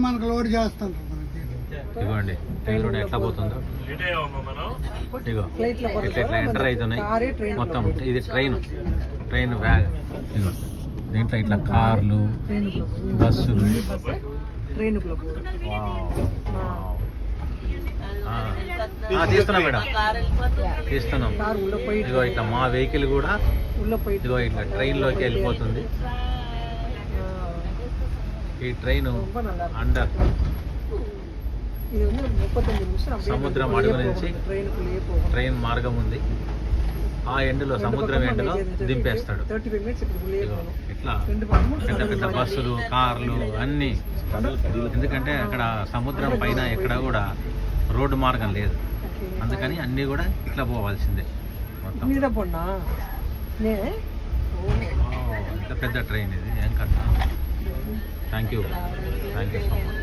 మనకు లోడ్ చేస్తాం. ఇదిగోండి ట్రైన్ రోడ్ ఎట్లా పోతుందో, ఇదిగో ఇట్లా ఇట్లా ఎంటర్ అవుతున్నాయి మొత్తం. ఇది ట్రైన్ బ్యాగ్. ఇదిగో దీంట్లో ఇట్లా కార్లు, బస్సులు. తీస్తున్నాం మేడం, తీస్తున్నాం. ఇదిగో ఇట్లా మా వెహికల్ కూడా ఇదిగో ఇట్లా ట్రైన్లోకి వెళ్ళిపోతుంది. ఈ ట్రైన్ అండర్ సముద్రం అడుగు నుంచి ట్రైన్ మార్గం ఉంది. ఆ ఎండ్లో సముద్రం ఎండ్లో దింపేస్తాడు. ఇట్లా పెద్ద పెద్ద బస్సులు, కార్లు అన్నీ. ఎందుకంటే అక్కడ సముద్రం పైన ఎక్కడ కూడా రోడ్డు మార్గం లేదు, అందుకని అన్నీ కూడా ఇట్లా పోవాల్సిందే మొత్తం. ఇంత పెద్ద ట్రైన్ ఇది, ఏం కట్ట. Thank you so much.